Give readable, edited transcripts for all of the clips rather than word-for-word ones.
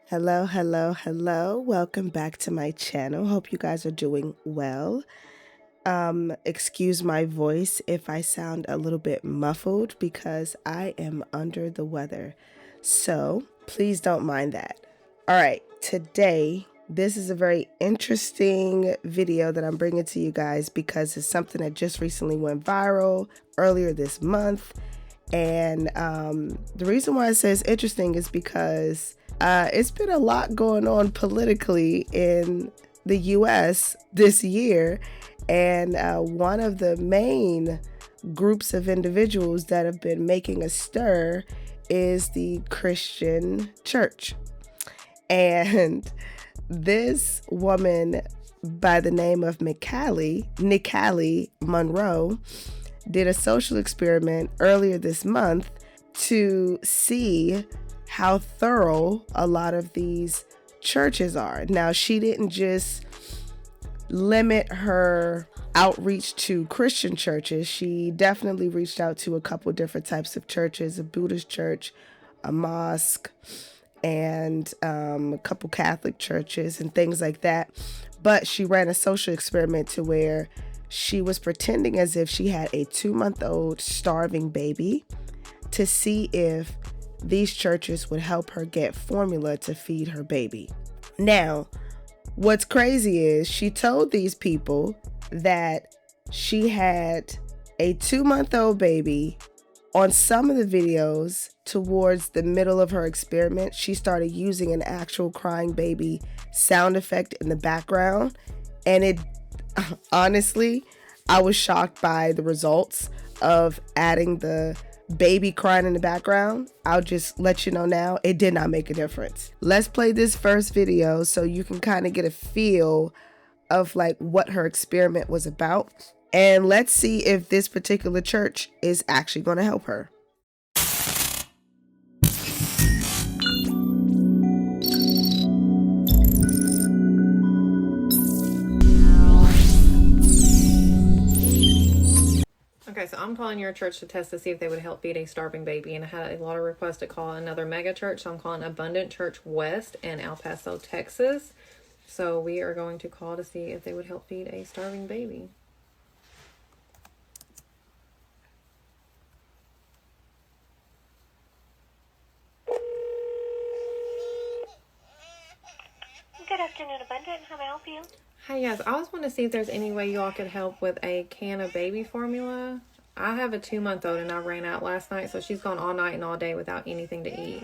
Hello, hello, hello. Welcome back to my channel. Hope you guys are doing well. Excuse my voice if I sound a little bit muffled because I am under the weather. So please don't mind that. All right, today, this is a very interesting video that I'm bringing to you guys because it's something that just recently went viral earlier this month. And the reason why I say it's interesting is because it's been a lot going on politically in the US this year. And one of the main groups of individuals that have been making a stir is the Christian church. And this woman by the name of Nicali Monroe, did a social experiment earlier this month to see how thorough a lot of these churches are. Now, she didn't just limit her outreach to Christian churches. She definitely reached out to a couple different types of churches, a Buddhist church, a mosque, and a couple Catholic churches and things like that. But she ran a social experiment to where she was pretending as if she had a 2-month-old starving baby to see if these churches would help her get formula to feed her baby. Now, what's crazy is she told these people that she had a 2-month-old baby. On some of the videos, towards the middle of her experiment, she started using an actual crying baby sound effect in the background. And it, honestly, I was shocked by the results of adding the baby crying in the background. I'll just let you know now, it did not make a difference. Let's play this first video so you can kind of get a feel of like what her experiment was about. And let's see if this particular church is actually going to help her. Okay, so I'm calling your church to test to see if they would help feed a starving baby, and I had a lot of requests to call another mega church, so I'm calling Abundant Church West in El Paso, Texas. So we are going to call to see if they would help feed a starving baby. Good afternoon, Abundant. How may I help you? Hi, yes, I was wanting to see if there's any way y'all could help with a can of baby formula. I have a 2-month-old and I ran out last night, so she's gone all night and all day without anything to eat.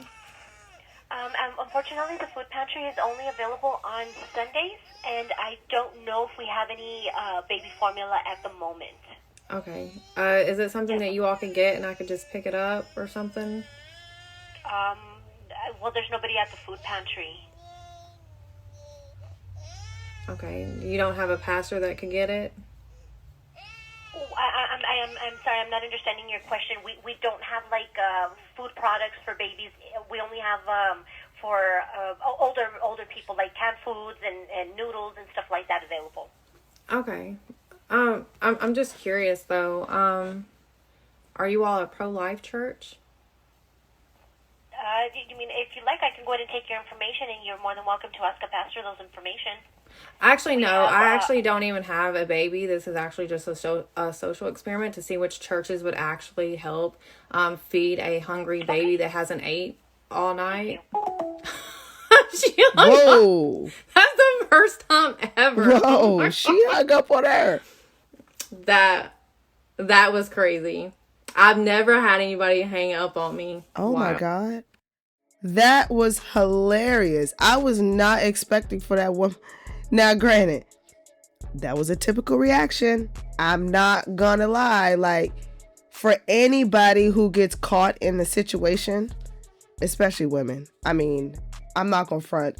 Unfortunately, the food pantry is only available on Sundays, and I don't know if we have any baby formula at the moment. Okay, is it something that you all could get and I could just pick it up or something? Well, there's nobody at the food pantry. Okay, you don't have a pastor that could get it? Oh, I'm sorry, I'm not understanding your question. We don't have like food products for babies. We only have for older people, like canned foods and noodles and stuff like that available. Okay. I'm just curious though. Are you all a pro-life church? You mean, if you like, I can go ahead and take your information, and you're more than welcome to ask a pastor those information. Actually, no. I actually don't even have a baby. This is actually just a social experiment to see which churches would actually help feed a hungry baby that hasn't ate all night. Whoa! That's the first time ever. Whoa! She hung up on her. That was crazy. I've never had anybody hang up on me. Oh my God. That was hilarious. I was not expecting for that one. Now, granted, that was a typical reaction. I'm not gonna lie. Like, for anybody who gets caught in the situation, especially women, I mean, I'm not gonna front.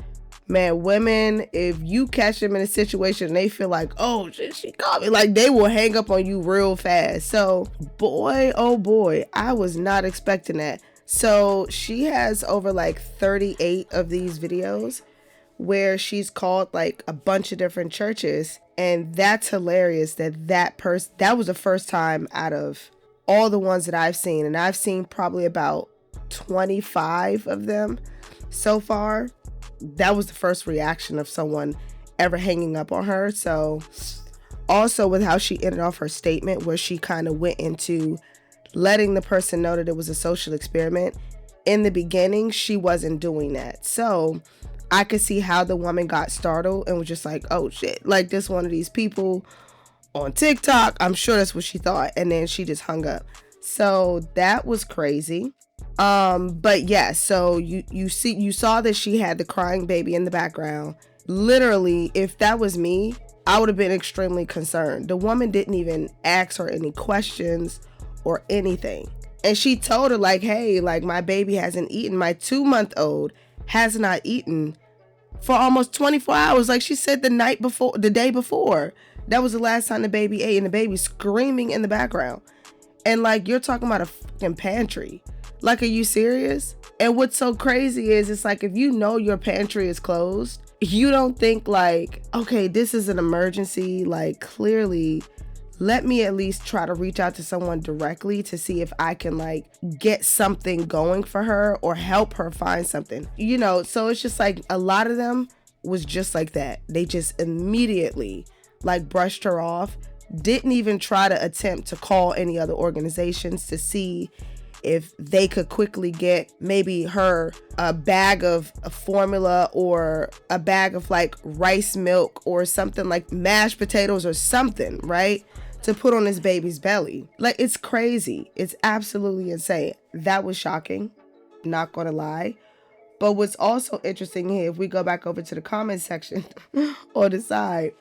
Man, women, if you catch them in a situation and they feel like, oh, she caught me, like, they will hang up on you real fast. So, boy, oh boy, I was not expecting that. So she has over like 38 of these videos where she's called like a bunch of different churches. And that's hilarious that was the first time out of all the ones that I've seen. And I've seen probably about 25 of them so far. that was the first reaction of someone ever hanging up on her. So also with how she ended off her statement, where she kind of went into letting the person know that it was a social experiment. In the beginning, she wasn't doing that. So I could see how the woman got startled and was just like, oh shit, like this one of these people on TikTok. I'm sure that's what she thought. And then she just hung up. So that was crazy. But yeah, so you saw that she had the crying baby in the background. Literally, if that was me, I would have been extremely concerned. The woman didn't even ask her any questions or anything. And she told her like, hey, like my baby hasn't eaten. My 2-month-old has not eaten for almost 24 hours. Like she said the day before, that was the last time the baby ate, and the baby screaming in the background. And like, you're talking about a fucking pantry. Like, are you serious? And what's so crazy is it's like, if you know your pantry is closed, you don't think like, okay, this is an emergency. Like clearly, let me at least try to reach out to someone directly to see if I can like get something going for her or help her find something, you know? So it's just like a lot of them was just like that. They just immediately like brushed her off, didn't even try to attempt to call any other organizations to see if they could quickly get maybe her a bag of a formula or a bag of like rice milk or something, like mashed potatoes or something, right? To put on this baby's belly. Like, it's crazy. It's absolutely insane. That was shocking. Not gonna lie. But what's also interesting here, if we go back over to the comment section on the side.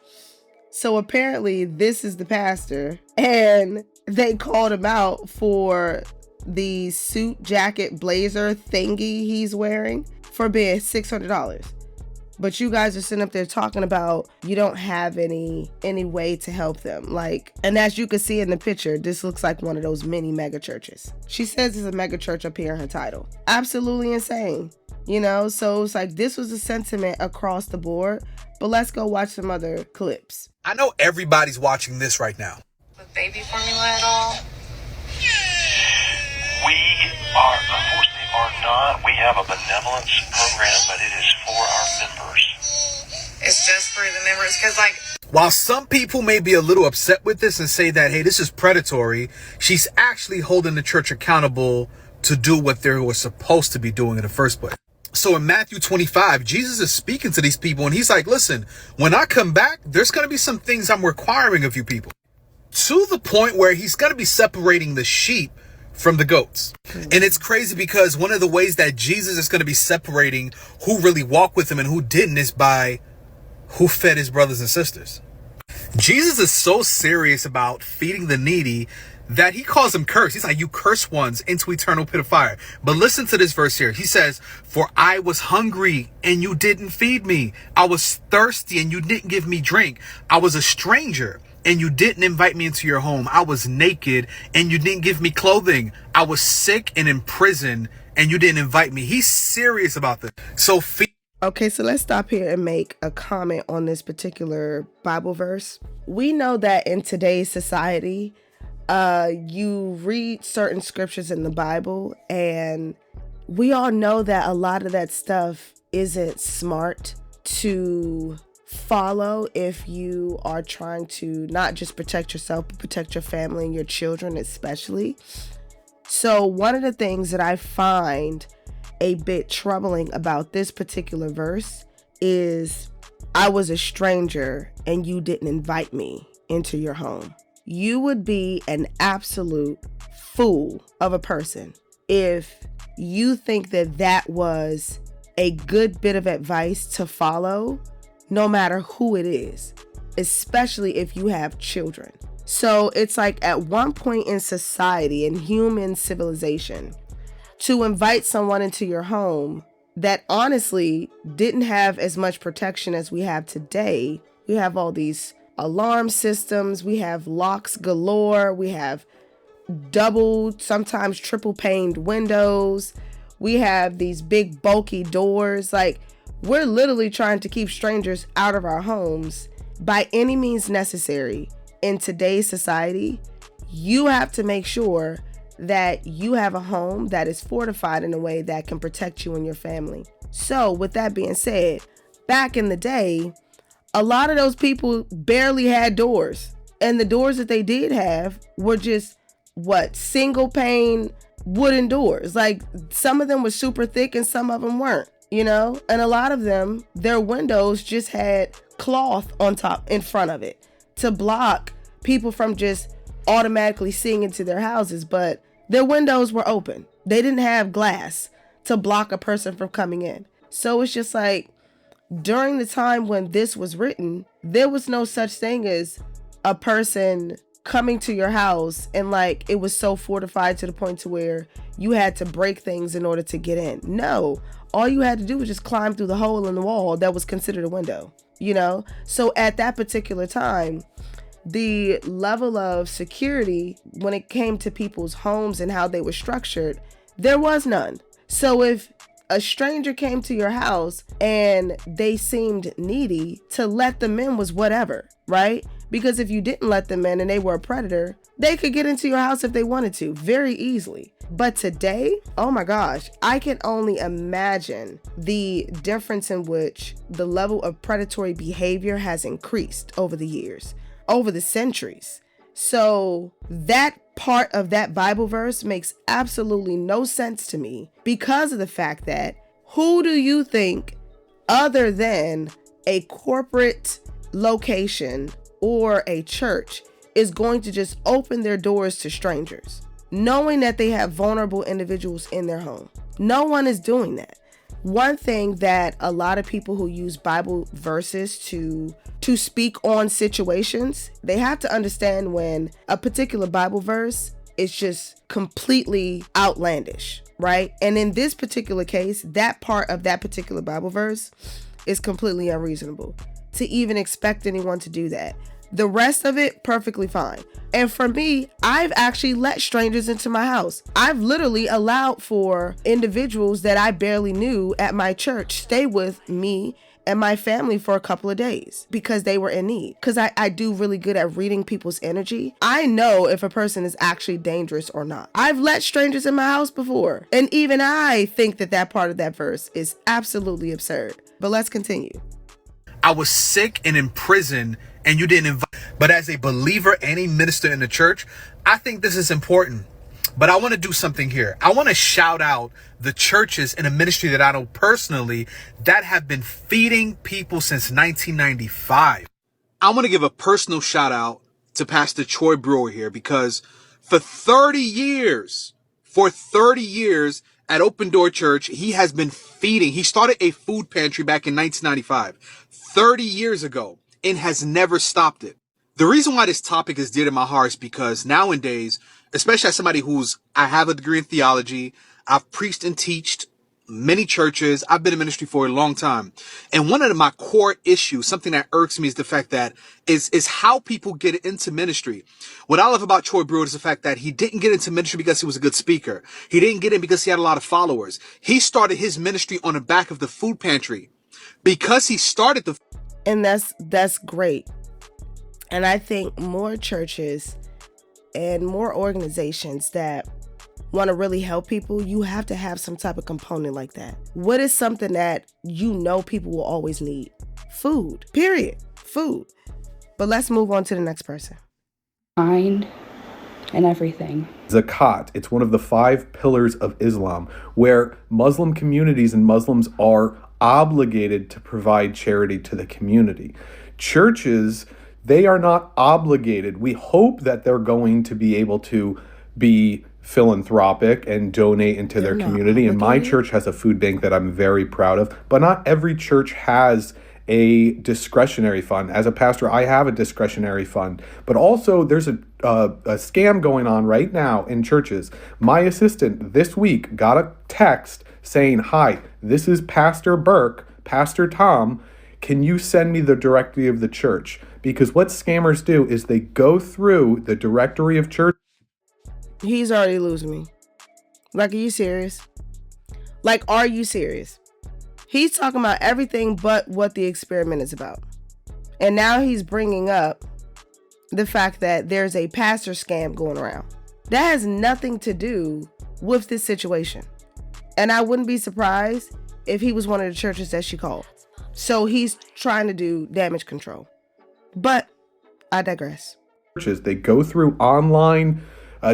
So apparently this is the pastor, and they called him out for the suit jacket blazer thingy he's wearing for being $600. But you guys are sitting up there talking about you don't have any way to help them. Like, and as you can see in the picture, this looks like one of those mini mega churches. She says it's a mega church up here in her title. Absolutely insane. You know, so it's like this was a sentiment across the board. But let's go watch some other clips. I know everybody's watching this right now. With baby formula at all? We unfortunately are not. We have a benevolence program, but it is for our members. It's just for the members, because like, While some people may be a little upset with this and say that, hey, this is predatory, she's actually holding the church accountable to do what they were supposed to be doing in the first place. So in Matthew 25, Jesus is speaking to these people and he's like, listen, when I come back, there's going to be some things I'm requiring of you people, to the point where he's going to be separating the sheep from the goats. And it's crazy because one of the ways that Jesus is going to be separating who really walked with him and who didn't is by who fed his brothers and sisters. Jesus is so serious about feeding the needy that he calls them cursed. He's like, you cursed ones into eternal pit of fire. But listen to this verse here. He says, for I was hungry and you didn't feed me. I was thirsty and you didn't give me drink. I was a stranger and you didn't invite me into your home. I was naked and you didn't give me clothing. I was sick and in prison and you didn't invite me. He's serious about this. So Okay, so let's stop here and make a comment on this particular Bible verse. We know that in today's society, you read certain scriptures in the Bible, and we all know that a lot of that stuff isn't smart to follow if you are trying to not just protect yourself, but protect your family and your children especially. So one of the things that I find a bit troubling about this particular verse is, I was a stranger and you didn't invite me into your home. You would be an absolute fool of a person if you think that that was a good bit of advice to follow, no matter who it is, especially if you have children. So it's like, at one point in society, in human civilization, to invite someone into your home that honestly didn't have as much protection as we have today. We have all these alarm systems, we have locks galore, we have double, sometimes triple paned windows, we have these big bulky doors. Like, we're literally trying to keep strangers out of our homes by any means necessary. In today's society, you have to make sure that you have a home that is fortified in a way that can protect you and your family. So with that being said, back in the day, a lot of those people barely had doors. And the doors that they did have were just single pane wooden doors. Like some of them were super thick and some of them weren't, and a lot of them, their windows just had cloth on top in front of it to block people from just automatically seeing into their houses. But their windows were open. They didn't have glass to block a person from coming in. So it's just like, during the time when this was written, there was no such thing as a person coming to your house and like it was so fortified to the point to where you had to break things in order to get in. No, all you had to do was just climb through the hole in the wall that was considered a window, So at that particular time, the level of security when it came to people's homes and how they were structured, there was none. So if a stranger came to your house and they seemed needy, to let them in was whatever, right? Because if you didn't let them in and they were a predator, they could get into your house if they wanted to very easily. But today, oh my gosh, I can only imagine the difference in which the level of predatory behavior has increased over the years, over the centuries. So that part of that Bible verse makes absolutely no sense to me because of the fact that who do you think, other than a corporate location or a church, is going to just open their doors to strangers, knowing that they have vulnerable individuals in their home? No one is doing that. One thing that a lot of people who use Bible verses to speak on situations, they have to understand when a particular Bible verse is just completely outlandish, right? And in this particular case, that part of that particular Bible verse is completely unreasonable to even expect anyone to do that. The rest of it, perfectly fine. And for me, I've actually let strangers into my house. I've literally allowed for individuals that I barely knew at my church stay with me and my family for a couple of days because they were in need. Because I do really good at reading people's energy. I know if a person is actually dangerous or not. I've let strangers in my house before. And even I think that part of that verse is absolutely absurd. But let's continue. I was sick and in prison and you didn't invite. But as a believer and a minister in the church, I think this is important. But I want to do something here. I want to shout out the churches in a ministry that I know personally that have been feeding people since 1995. I want to give a personal shout out to Pastor Troy Brewer here because for 30 years at Open Door Church, he has been feeding. He started a food pantry back in 1995, 30 years ago, and has never stopped it. The reason why this topic is dear to my heart is because nowadays, especially as somebody I have a degree in theology, I've preached and taught many churches, I've been in ministry for a long time. And one of my core issues, something that irks me, is the fact that is how people get into ministry. What I love about Troy Brewer is the fact that he didn't get into ministry because he was a good speaker. He didn't get in because he had a lot of followers. He started his ministry on the back of the food pantry because he started the. And that's great. And I think more churches and more organizations that want to really help people, you have to have some type of component like that. What is something that people will always need? Food, period. Food. But let's move on to the next person. Mind and everything. Zakat, it's one of the 5 pillars of Islam, where Muslim communities and Muslims are obligated to provide charity to the community. Churches, they are not obligated. We hope that they're going to be able to be philanthropic and donate into their community. And my church has a food bank that I'm very proud of, but not every church has a discretionary fund. As a pastor, I have a discretionary fund, but also there's a scam going on right now in churches. My assistant this week got a text saying, "Hi, this is Pastor Burke, Pastor Tom. Can you send me the directory of the church?" Because what scammers do is they go through the directory of church. He's already losing me. Like, are you serious? Like, are you serious? He's talking about everything but what the experiment is about. And now he's bringing up the fact that there's a pastor scam going around. That has nothing to do with this situation. And I wouldn't be surprised if he was one of the churches that she called. So he's trying to do damage control. But I digress. Churches, they go through online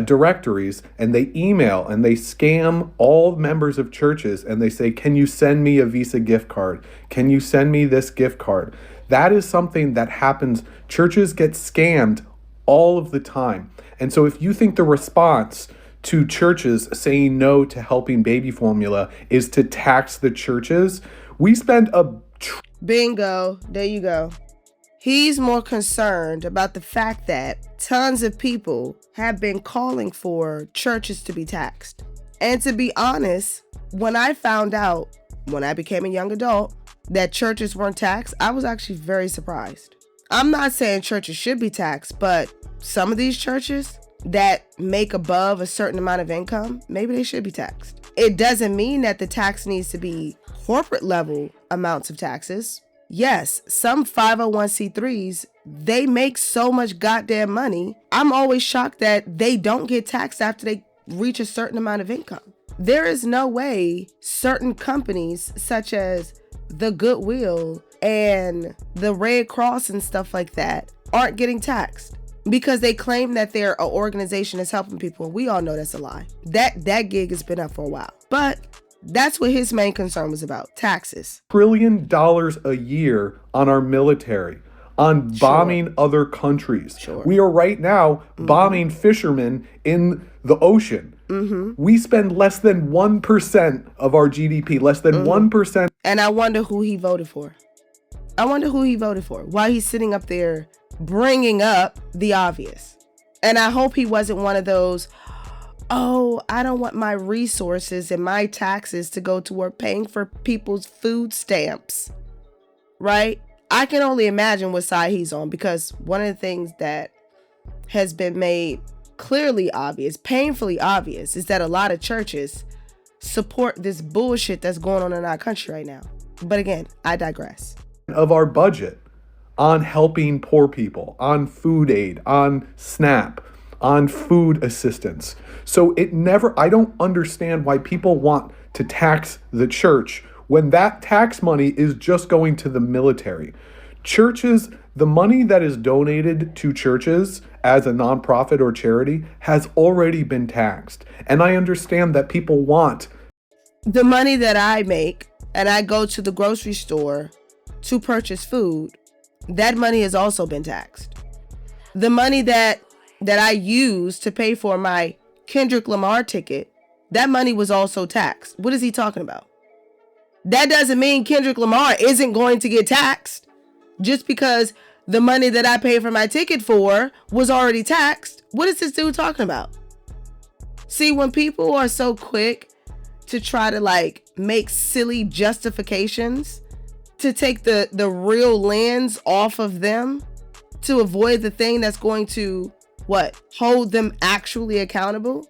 directories and they email and they scam all members of churches and they say, can you send me a Visa gift card? Can you send me this gift card? That is something that happens. Churches get scammed all of the time. And so if you think the response to churches saying no to helping baby formula is to tax the churches, we spend Bingo. There you go. He's more concerned about the fact that tons of people have been calling for churches to be taxed. And to be honest, when I found out, when I became a young adult, that churches weren't taxed, I was actually very surprised. I'm not saying churches should be taxed, but some of these churches that make above a certain amount of income, maybe they should be taxed. It doesn't mean that the tax needs to be corporate level amounts of taxes. Yes, some 501c3s, they make so much goddamn money. I'm always shocked that they don't get taxed after they reach a certain amount of income. There is no way certain companies such as the Goodwill and the Red Cross and stuff like that aren't getting taxed because they claim that they're an organization that's helping people. We all know that's a lie. That gig has been up for a while. But that's what his main concern was about, taxes. $1 trillion a year on our military, on bombing other countries. We are right now bombing fishermen in the ocean. We spend less than 1% of our GDP, less than 1%. And I wonder who he voted for. Why he's sitting up there bringing up the obvious. And I hope he wasn't one of those, oh, I don't want my resources and my taxes to go toward paying for people's food stamps, right? I can only imagine what side he's on, because one of the things that has been made clearly obvious, painfully obvious, is that a lot of churches support this bullshit that's going on in our country right now. But again, I digress. Of our budget on helping poor people, on food aid, on SNAP, on food assistance. So I don't understand why people want to tax the church when that tax money is just going to the military. Churches, the money that is donated to churches as a nonprofit or charity has already been taxed. And I understand that people want the money that I make and I go to the grocery store to purchase food. That money has also been taxed. The money that I use to pay for my Kendrick Lamar ticket, that money was also taxed. What is he talking about? That doesn't mean Kendrick Lamar isn't going to get taxed just because the money that I paid for my ticket for was already taxed. What is this dude talking about? See, when people are so quick to try to make silly justifications to take the real lens off of them to avoid the thing that's going to hold them actually accountable,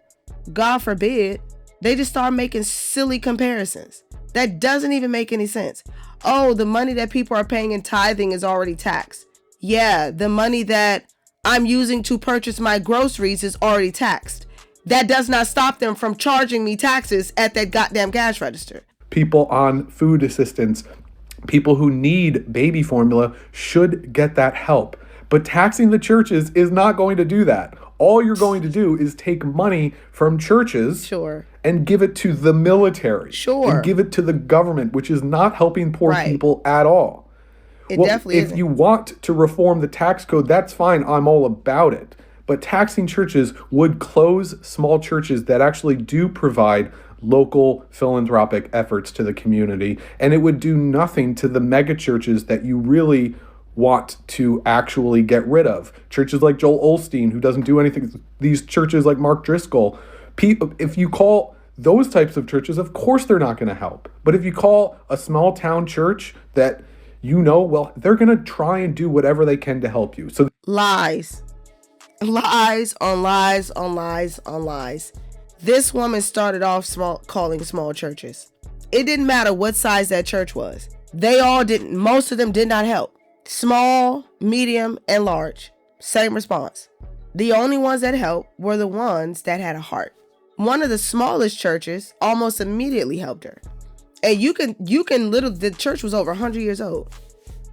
God forbid, they just start making silly comparisons. That doesn't even make any sense. Oh, the money that people are paying in tithing is already taxed. Yeah, the money that I'm using to purchase my groceries is already taxed. That does not stop them from charging me taxes at that goddamn cash register. People on food assistance, people who need baby formula should get that help. But taxing the churches is not going to do that. All you're going to do is take money from churches and give it to the military. And give it to the government, which is not helping poor people at all. It definitely isn't. If you want to reform the tax code, that's fine. I'm all about it. But taxing churches would close small churches that actually do provide local philanthropic efforts to the community. And it would do nothing to the mega churches that you really want to actually get rid of. Churches like Joel Osteen, who doesn't do anything. These churches like Mark Driscoll. If you call those types of churches, of course they're not going to help. But if you call a small town church that they're going to try and do whatever they can to help you. So lies on lies on lies on lies. This woman started off calling small churches. It didn't matter what size that church was. Most of them did not help. Small, medium, and large. Same response. The only ones that helped were the ones that had a heart. One of the smallest churches almost immediately helped her. And you can literally, the church was over 100 years old,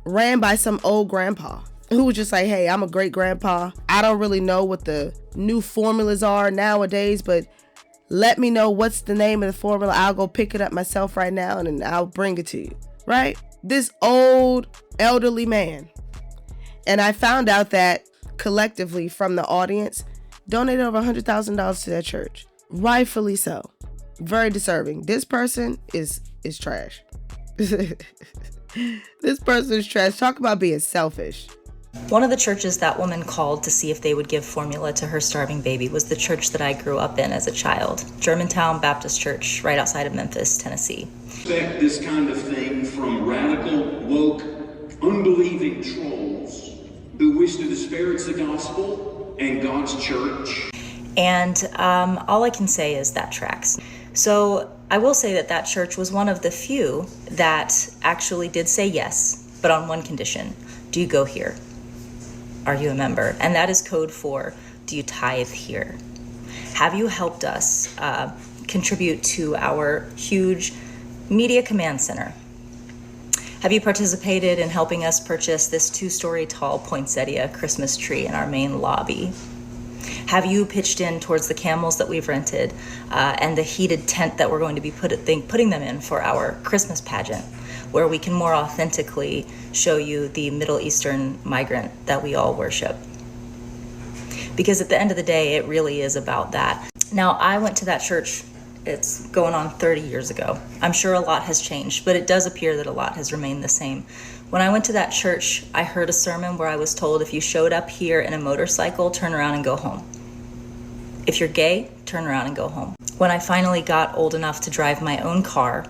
ran by some old grandpa who was just like, hey, I'm a great grandpa. I don't really know what the new formulas are nowadays, but let me know what's the name of the formula. I'll go pick it up myself right now and then I'll bring it to you, right? This old elderly man. And I found out that collectively from the audience donated over $100,000 to that church. Rightfully so. Very deserving. This person is trash. This person is trash. Talk about being selfish. One of the churches that woman called to see if they would give formula to her starving baby was the church that I grew up in as a child, Germantown Baptist Church, right outside of Memphis, Tennessee. Expect this kind of thing from radical, woke, unbelieving trolls who wish to disparage the gospel and God's church. And all I can say is that tracks. So I will say that that church was one of the few that actually did say yes, but on one condition. Do you go here? Are you a member? And that is code for, do you tithe here? Have you helped us contribute to our huge media command center? Have you participated in helping us purchase this 2-story tall poinsettia Christmas tree in our main lobby? Have you pitched in towards the camels that we've rented and the heated tent that we're going to be putting them in for our Christmas pageant, where we can more authentically show you the Middle Eastern migrant that we all worship? Because at the end of the day, it really is about that. Now, I went to that church, it's going on 30 years ago. I'm sure a lot has changed, but it does appear that a lot has remained the same. When I went to that church, I heard a sermon where I was told, if you showed up here in a motorcycle, turn around and go home. If you're gay, turn around and go home. When I finally got old enough to drive my own car,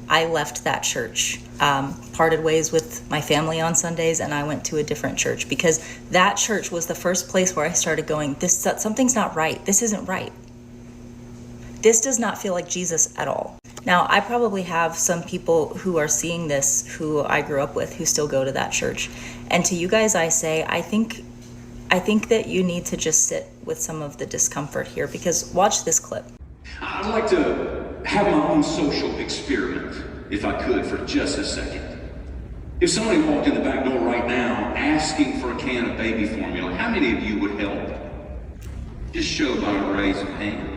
I left that church, parted ways with my family on Sundays, and I went to a different church, because that church was the first place where I started going, something's not right. This isn't right. This does not feel like Jesus at all. Now, I probably have some people who are seeing this who I grew up with who still go to that church. And to you guys, I say, I think that you need to just sit with some of the discomfort here, because watch this clip. I'd like to have my own social experiment, if I could, for just a second. If somebody walked in the back door right now asking for a can of baby formula, how many of you would help? Just show by a raise of hands.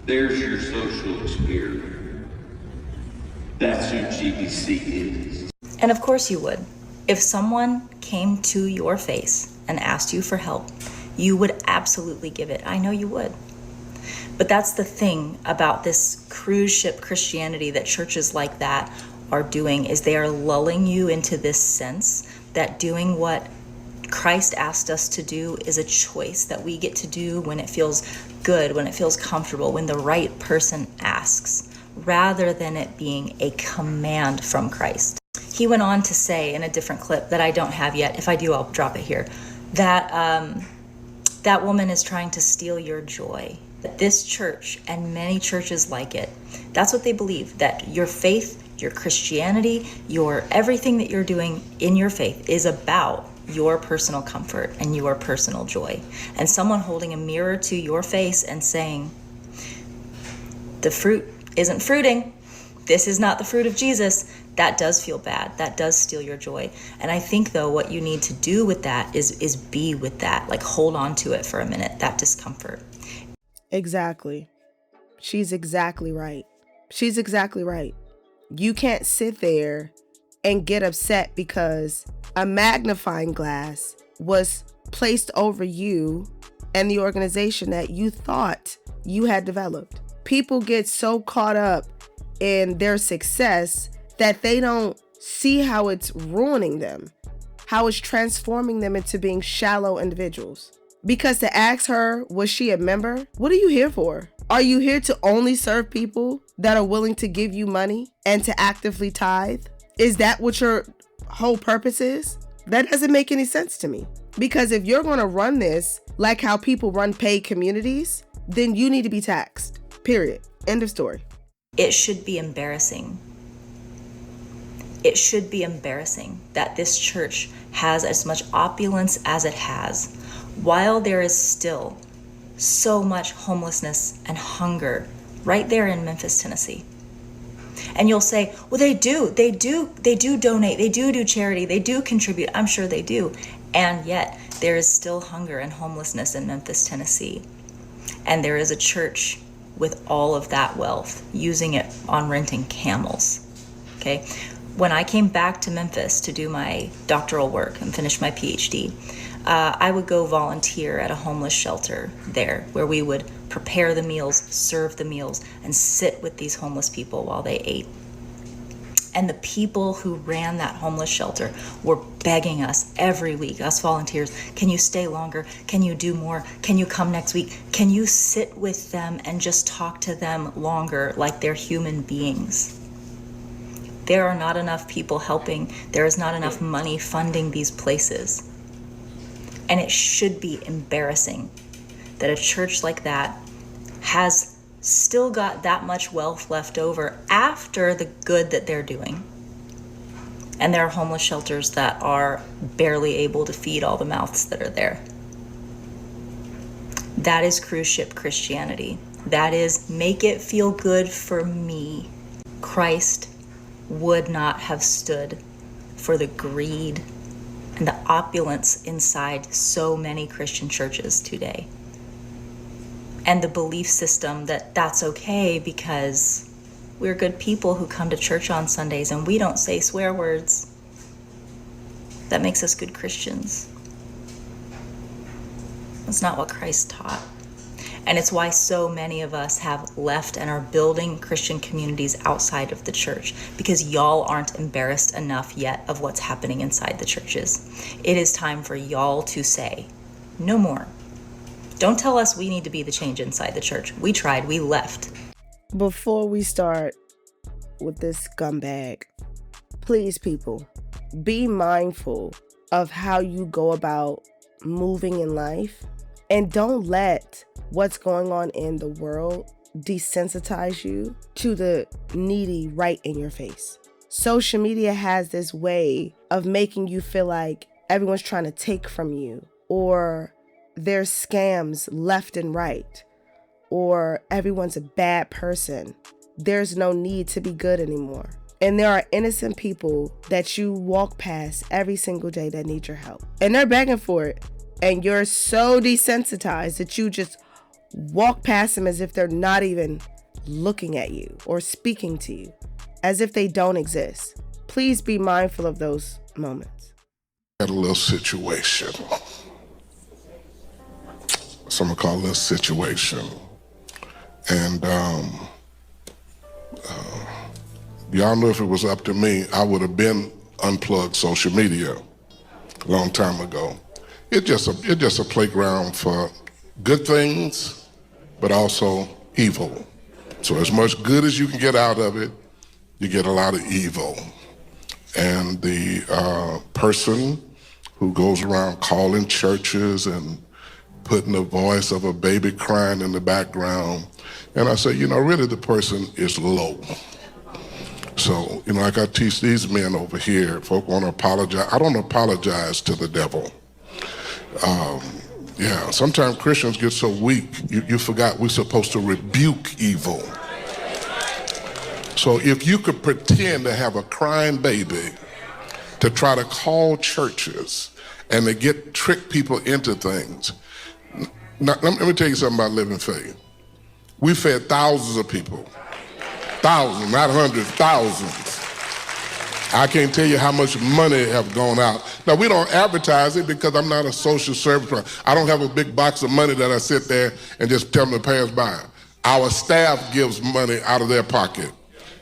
There's your social experiment. That's who GBC is. And of course you would. If someone came to your face and asked you for help, you would absolutely give it. I know you would. But that's the thing about this cruise ship Christianity that churches like that are doing, is they are lulling you into this sense that doing what Christ asked us to do is a choice that we get to do when it feels good, when it feels comfortable, when the right person asks, rather than it being a command from Christ. He went on to say in a different clip that I don't have yet, if I do, I'll drop it here, that that woman is trying to steal your joy. This church and many churches like it, that's what they believe, that your faith, your Christianity, your everything that you're doing in your faith is about your personal comfort and your personal joy. And someone holding a mirror to your face and saying, the fruit isn't fruiting, this is not the fruit of Jesus, that does feel bad. That does steal your joy. And I think, though, what you need to do with that is be with that, like hold on to it for a minute, that discomfort. Exactly. She's exactly right. She's exactly right. You can't sit there and get upset because a magnifying glass was placed over you and the organization that you thought you had developed. People get so caught up in their success that they don't see how it's ruining them, how it's transforming them into being shallow individuals. Because to ask her, was she a member? What are you here for? Are you here to only serve people that are willing to give you money and to actively tithe? Is that what your whole purpose is? That doesn't make any sense to me. Because if you're going to run this like how people run paid communities, then you need to be taxed. Period. End of story. It should be embarrassing. It should be embarrassing that this church has as much opulence as it has, while there is still so much homelessness and hunger right there in Memphis, Tennessee. And you'll say, well, they do donate, they do charity, they do contribute. I'm sure they do. And yet there is still hunger and homelessness in Memphis, Tennessee. And there is a church with all of that wealth using it on renting camels. Okay. When I came back to Memphis to do my doctoral work and finish my PhD, I would go volunteer at a homeless shelter there where we would prepare the meals, serve the meals, and sit with these homeless people while they ate. And the people who ran that homeless shelter were begging us every week, us volunteers, can you stay longer? Can you do more? Can you come next week? Can you sit with them and just talk to them longer like they're human beings? There are not enough people helping. There is not enough money funding these places. And it should be embarrassing that a church like that has still got that much wealth left over after the good that they're doing. And there are homeless shelters that are barely able to feed all the mouths that are there. That is cruise ship Christianity. That is make it feel good for me. Christ would not have stood for the greed and the opulence inside so many Christian churches today. And the belief system that that's okay because we're good people who come to church on Sundays and we don't say swear words. That makes us good Christians. That's not what Christ taught. And it's why so many of us have left and are building Christian communities outside of the church, because y'all aren't embarrassed enough yet of what's happening inside the churches. It is time for y'all to say, no more. Don't tell us we need to be the change inside the church. We tried, we left. Before we start with this scumbag, please, people, be mindful of how you go about moving in life, and don't let what's going on in the world desensitize you to the needy right in your face. Social media has this way of making you feel like everyone's trying to take from you, or there's scams left and right, or everyone's a bad person. There's no need to be good anymore. And there are innocent people that you walk past every single day that need your help, and they're begging for it. And you're so desensitized that you just walk past them as if they're not even looking at you or speaking to you, as if they don't exist. Please be mindful of those moments. Had a little situation. Some call this situation. And y'all know if it was up to me, I would have been unplugged social media a long time ago. It's just a playground for good things, but also evil. So as much good as you can get out of it, you get a lot of evil. And the person who goes around calling churches and putting the voice of a baby crying in the background, and I say, really the person is low. So, like I teach these men over here, folk want to apologize. I don't apologize to the devil. Sometimes Christians get so weak, you forgot we're supposed to rebuke evil. So if you could pretend to have a crying baby to try to call churches and to trick people into things. Now, let me tell you something about Living Faith. We fed thousands of people. Thousands, not hundreds, thousands. I can't tell you how much money have gone out. Now, we don't advertise it because I'm not a social service. I don't have a big box of money that I sit there and just tell them to pay us by. Our staff gives money out of their pocket.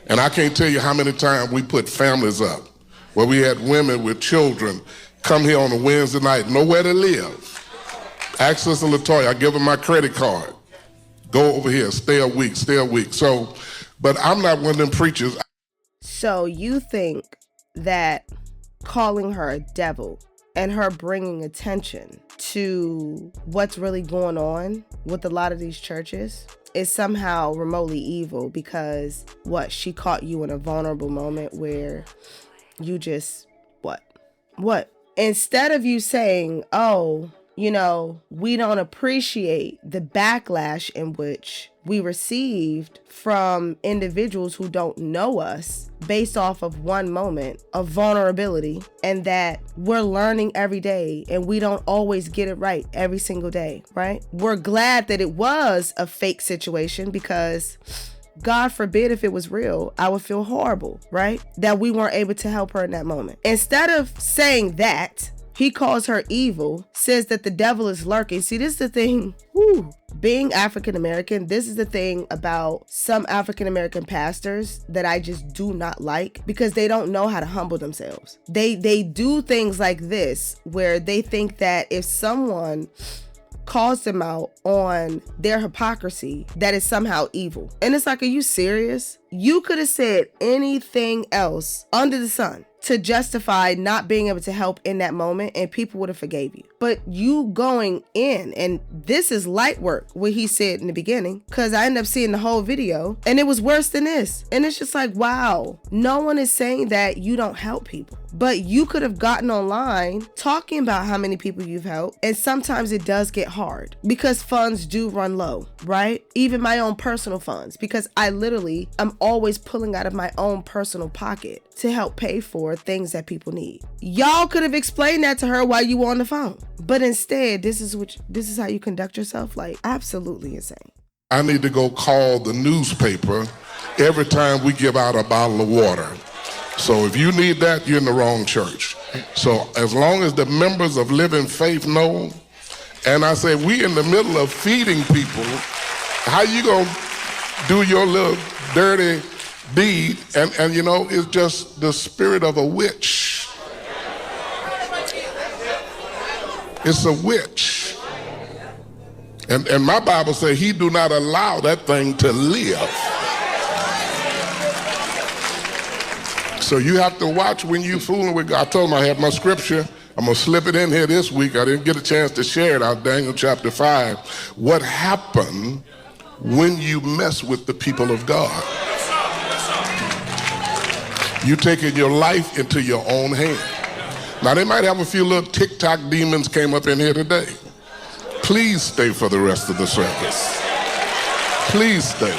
And I can't tell you how many times we put families up where we had women with children come here on a Wednesday night, nowhere to live. Ask Sister LaToya, I give her my credit card. Go over here, stay a week. So, but I'm not one of them preachers. So you think that calling her a devil and her bringing attention to what's really going on with a lot of these churches is somehow remotely evil because she caught you in a vulnerable moment where you just, what? Instead of you saying, oh, you know, we don't appreciate the backlash in which we received from individuals who don't know us based off of one moment of vulnerability, and that we're learning every day and we don't always get it right every single day, right? We're glad that it was a fake situation, because God forbid if it was real, I would feel horrible, right? That we weren't able to help her in that moment. Instead of saying that, he calls her evil, says that the devil is lurking. See, this is the thing. Being African American, this is the thing about some African American pastors that I just do not like, because they don't know how to humble themselves. They do things like this, where they think that if someone calls them out on their hypocrisy, that is somehow evil. And it's like, are you serious? You could have said anything else under the sun to justify not being able to help in that moment, and people would have forgave you. But you going in, and this is light work, what he said in the beginning, because I ended up seeing the whole video and it was worse than this. And it's just like, wow, no one is saying that you don't help people, but you could have gotten online talking about how many people you've helped. And sometimes it does get hard because funds do run low, right? Even my own personal funds, because I literally am always pulling out of my own personal pocket to help pay for things that people need. Y'all could have explained that to her while you were on the phone, but instead, this is how you conduct yourself. Like, absolutely insane. I need to go call the newspaper every time we give out a bottle of water. So if you need that, you're in the wrong church. So as long as the members of Living Faith know, and I say we in the middle of feeding people, how you gonna do your little dirty deed? And you know, it's just the spirit of a witch. It's a witch. And my Bible says he do not allow that thing to live. So you have to watch when you fooling with God. I told him I had my scripture. I'm going to slip it in here this week. I didn't get a chance to share it out, Daniel chapter 5. What happened when you mess with the people of God? You taking your life into your own hand. Now, they might have a few little TikTok demons came up in here today. Please stay for the rest of the service. Please stay.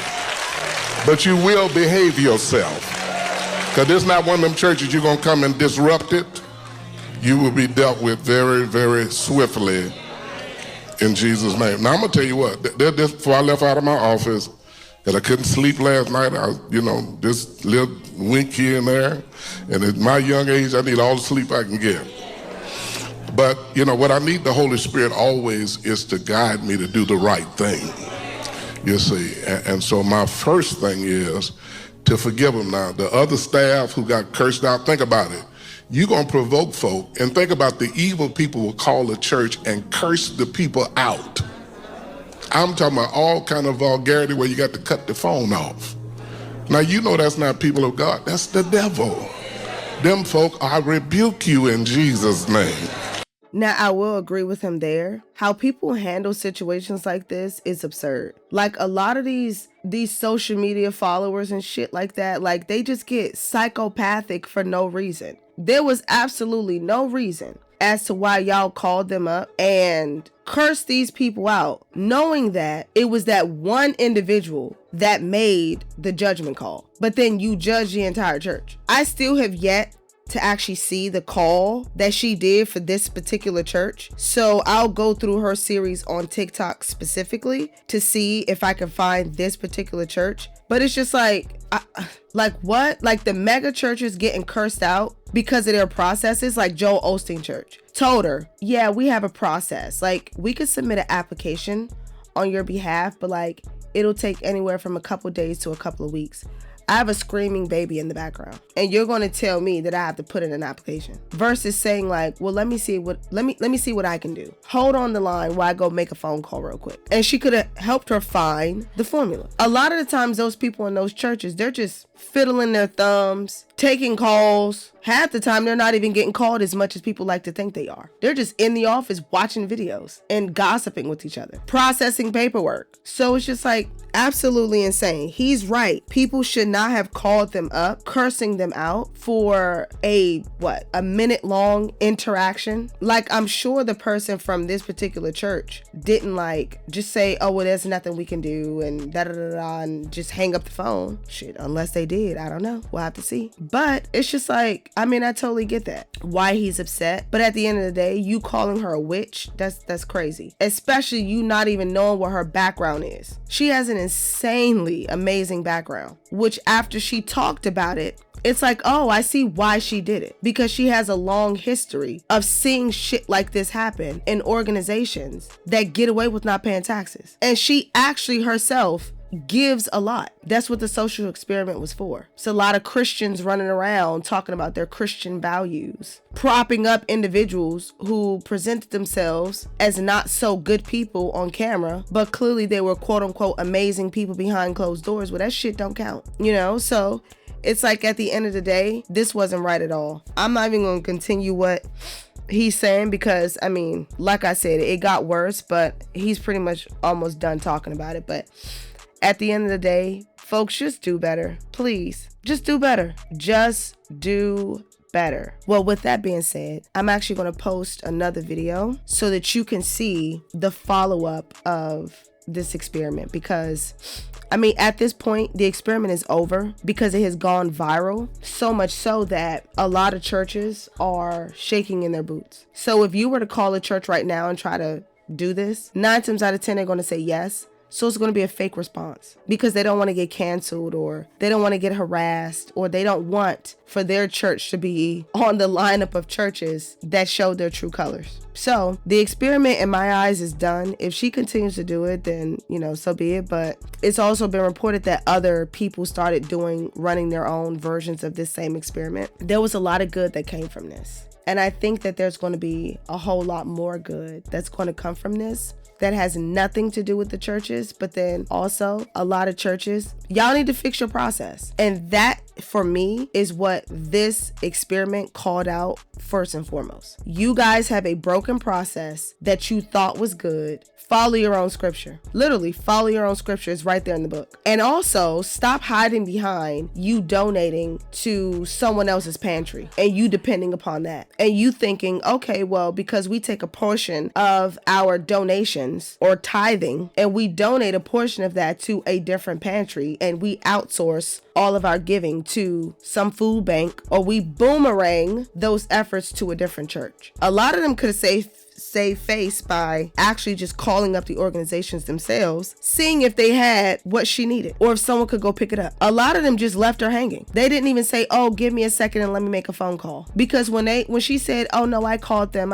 But you will behave yourself. Because this is not one of them churches you're going to come and disrupt it. You will be dealt with very, very swiftly in Jesus' name. Now, I'm going to tell you what. Before I left out of my office, that I couldn't sleep last night, this little wink here and there. And at my young age, I need all the sleep I can get. But, what I need the Holy Spirit always is to guide me to do the right thing. You see. And so my first thing is to forgive them now. The other staff who got cursed out, think about it. You're going to provoke folk, and think about the evil people will call the church and curse the people out. I'm talking about all kind of vulgarity where you got to cut the phone off. Now, that's not people of God. That's the devil. Them folk, I rebuke you in Jesus' name. Now, I will agree with him there. How people handle situations like this is absurd. Like, a lot of these social media followers and shit like that, like, they just get psychopathic for no reason. There was absolutely no reason as to why y'all called them up and cursed these people out, knowing that it was that one individual that made the judgment call. But then you judge the entire church. I still have yet to actually see the call that she did for this particular church. So I'll go through her series on TikTok specifically to see if I can find this particular church. But it's just like what? Like the mega churches getting cursed out because of their processes, like Joel Osteen Church told her, yeah, we have a process. Like, we could submit an application on your behalf, but like, it'll take anywhere from a couple days to a couple of weeks. I have a screaming baby in the background, and you're going to tell me that I have to put in an application versus saying like, well, let me see what I can do. Hold on the line while I go make a phone call real quick. And she could have helped her find the formula. A lot of the times those people in those churches, they're just fiddling their thumbs, taking calls. Half the time, they're not even getting called as much as people like to think they are. They're just in the office watching videos and gossiping with each other, processing paperwork. So it's just like absolutely insane. He's right. People should not have called them up, cursing them out for a minute long interaction. Like, I'm sure the person from this particular church didn't like just say, oh, well, there's nothing we can do and and just hang up the phone. Shit, unless they did. I don't know. We'll have to see. But it's just like, I mean, I totally get that. Why he's upset. But at the end of the day, you calling her a witch, that's crazy. Especially you not even knowing what her background is. She has an insanely amazing background, which after she talked about it, it's like, oh, I see why she did it. Because she has a long history of seeing shit like this happen in organizations that get away with not paying taxes. And she actually herself gives a lot. That's what the social experiment was for. It's a lot of Christians running around talking about their Christian values, propping up individuals who presented themselves as not so good people on camera, but clearly they were quote unquote amazing people behind closed doors. Well, that shit don't count, you know? So it's like at the end of the day, this wasn't right at all. I'm not even going to continue what he's saying because, I mean, like I said, it got worse, but he's pretty much almost done talking about it. But at the end of the day, folks, just do better. Please, just do better. Just do better. Well, with that being said, I'm actually going to post another video so that you can see the follow-up of this experiment because, I mean, at this point, the experiment is over because it has gone viral, so much so that a lot of churches are shaking in their boots. So if you were to call a church right now and try to do this, 9 times out of 10, they're going to say yes. So it's going to be a fake response because they don't want to get canceled or they don't want to get harassed or they don't want for their church to be on the lineup of churches that show their true colors. So the experiment in my eyes is done. If she continues to do it, then, you know, so be it. But it's also been reported that other people started running their own versions of this same experiment. There was a lot of good that came from this. And I think that there's going to be a whole lot more good that's going to come from this. That has nothing to do with the churches, but then also a lot of churches, y'all need to fix your process. And that, for me, is what this experiment called out first and foremost. You guys have a broken process that you thought was good. Follow your own scripture. Literally, follow your own scripture. It's right there in the book. And also, stop hiding behind you donating to someone else's pantry and you depending upon that. And you thinking, okay, well, because we take a portion of our donations or tithing and we donate a portion of that to a different pantry and we outsource all of our giving to some food bank or we boomerang those efforts to a different church. A lot of them could have save face by actually just calling up the organizations themselves, seeing if they had what she needed or if someone could go pick it up. A lot of them just left her hanging. They didn't even say, oh, give me a second and let me make a phone call. Because when she said, oh no, I called them.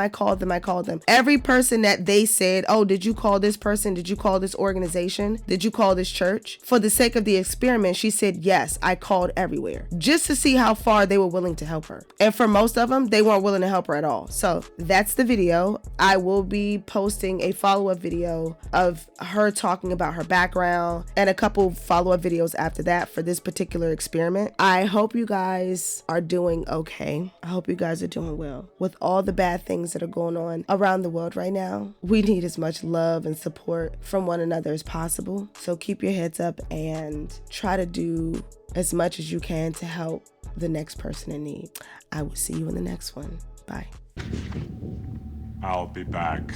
Every person that they said, oh, did you call this person? Did you call this organization? Did you call this church? For the sake of the experiment, she said, yes, I called everywhere just to see how far they were willing to help her. And for most of them, they weren't willing to help her at all. So that's the video. I will be posting a follow-up video of her talking about her background and a couple follow-up videos after that for this particular experiment. I hope you guys are doing okay. I hope you guys are doing well. With all the bad things that are going on around the world right now, we need as much love and support from one another as possible. So keep your heads up and try to do as much as you can to help the next person in need. I will see you in the next one. Bye. I'll be back.